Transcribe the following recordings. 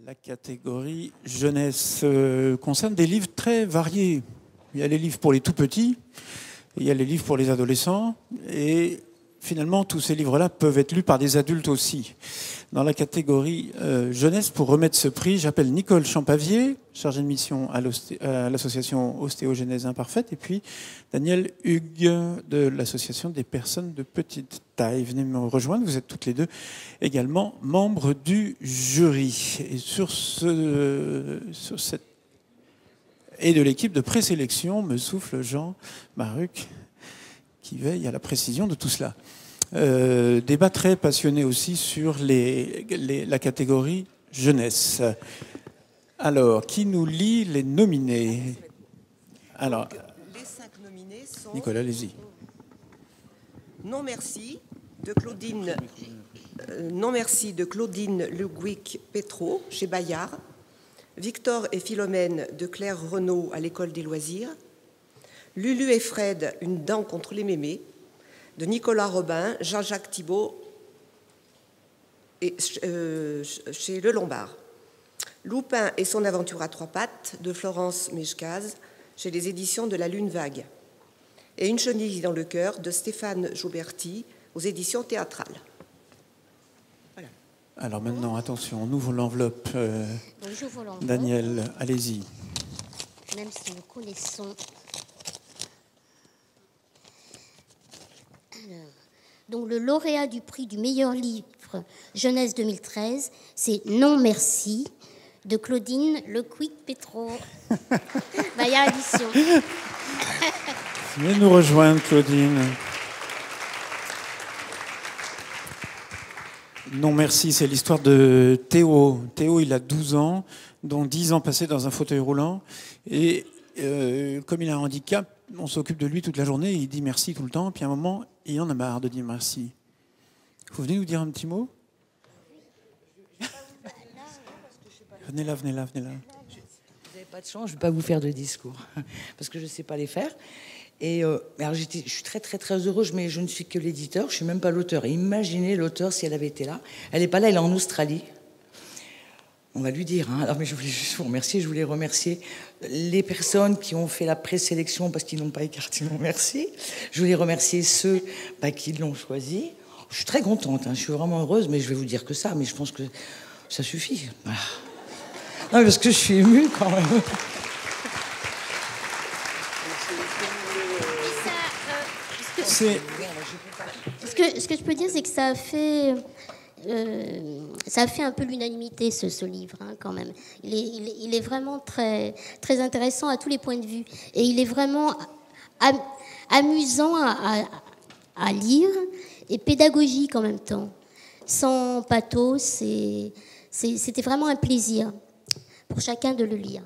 La catégorie jeunesse concerne des livres très variés. Il y a les livres pour les tout petits, il y a les livres pour les adolescents, et finalement tous ces livres-là peuvent être lus par des adultes aussi. Dans la catégorie jeunesse, pour remettre ce prix, j'appelle Nicole Champavier, chargée de mission à l'association Ostéogenèse Imparfaite, et puis Daniel Hugues de l'association des personnes de petite taille. Venez me rejoindre, vous êtes toutes les deux également membres du jury. Et sur cette et de l'équipe de présélection me souffle Jean Maruc, qui veille à la précision de tout cela. Débat très passionné aussi sur la catégorie jeunesse. Alors, qui nous lit les nominés? Alors, les 5 nominés sont Nicolas, allez-y. Non merci de Claudine, Non merci de Claudine Le Gouic-Pétro chez Bayard, Victor et Philomène de Claire Renaud à l'École des loisirs, Lulu et Fred, Une dent contre les mémés, de Nicolas Robin, Jean-Jacques Thibault et, chez Le Lombard. Loupin et son aventure à 3 pattes de Florence Mejcaz chez les éditions de La Lune Vague. Et Une chenille dans le cœur de Stéphane Jouberti aux éditions théâtrales. Voilà. Alors maintenant, attention, on ouvre l'enveloppe. J'ouvre l'enveloppe. Daniel, allez-y. Même si nous connaissons. Alors, donc le lauréat du prix du meilleur livre jeunesse 2013, c'est Non merci de Claudine Le Gouic-Pétro. Bayard Édition. Venez nous rejoindre, Claudine. Non merci, c'est l'histoire de Théo. Théo, il a 12 ans, dont 10 ans passés dans un fauteuil roulant. Et comme il a un handicap, on s'occupe de lui toute la journée, il dit merci tout le temps, puis à un moment, il en a marre de dire merci. Vous venez nous dire un petit mot? Venez là. Vous n'avez pas de chance, je ne vais pas vous faire de discours, parce que je ne sais pas les faire. Et alors je suis très très très heureuse, mais je ne suis que l'éditeur, je ne suis même pas l'auteur. Imaginez l'auteur si elle avait été là. Elle n'est pas là, elle est en Australie. On va lui dire. Hein. Alors, mais je voulais juste vous remercier. Je voulais remercier les personnes qui ont fait la présélection parce qu'ils n'ont pas écarté mon merci. Je voulais remercier ceux qui l'ont choisi. Je suis très contente, hein. Je suis vraiment heureuse, mais je vais vous dire que ça. Mais je pense que ça suffit. Voilà. Non, parce que je suis émue quand même. Ce que je peux dire, c'est que ça a fait un peu l'unanimité, ce livre, hein, quand même. Il est vraiment très, très intéressant à tous les points de vue. Et il est vraiment amusant à lire et pédagogique en même temps. Sans pathos, c'était vraiment un plaisir pour chacun de le lire.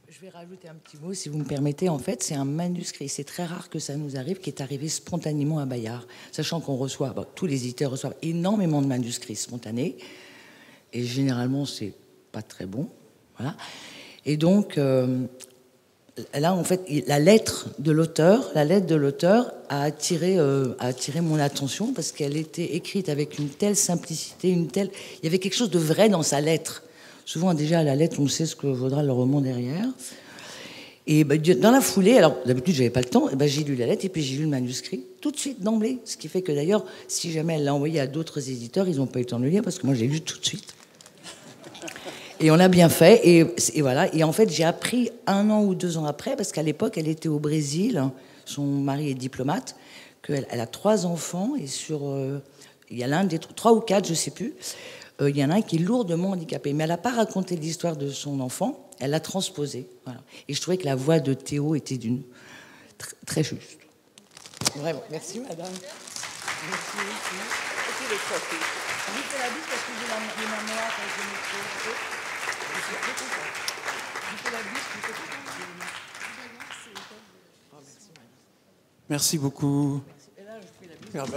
Je vais rajouter un petit mot, si vous me permettez. En fait, c'est un manuscrit. C'est très rare que ça nous arrive, qui est arrivé spontanément à Bayard. Sachant qu'on reçoit, tous les éditeurs reçoivent énormément de manuscrits spontanés. Et généralement, c'est pas très bon. Voilà. Et donc, là, en fait, la lettre de l'auteur a attiré mon attention parce qu'elle était écrite avec une telle simplicité, il y avait quelque chose de vrai dans sa lettre. Souvent, déjà, à la lettre, on sait ce que vaudra le roman derrière. Et dans la foulée, alors d'habitude, j'avais pas le temps, j'ai lu la lettre et puis j'ai lu le manuscrit tout de suite, d'emblée. Ce qui fait que d'ailleurs, si jamais elle l'a envoyé à d'autres éditeurs, ils n'ont pas eu le temps de le lire parce que moi, je l'ai lu tout de suite. Et on l'a bien fait. Et voilà. Et en fait, j'ai appris 1 an ou 2 ans après, parce qu'à l'époque, elle était au Brésil, son mari est diplomate, qu'elle a 3 enfants et il y a l'un des 3 ou 4, je sais plus. Il y en a un qui est lourdement handicapé. Mais elle n'a pas raconté l'histoire de son enfant, elle l'a transposée. Voilà. Et je trouvais que la voix de Théo était très juste. Vraiment. Merci, madame. Merci. Merci beaucoup. Merci.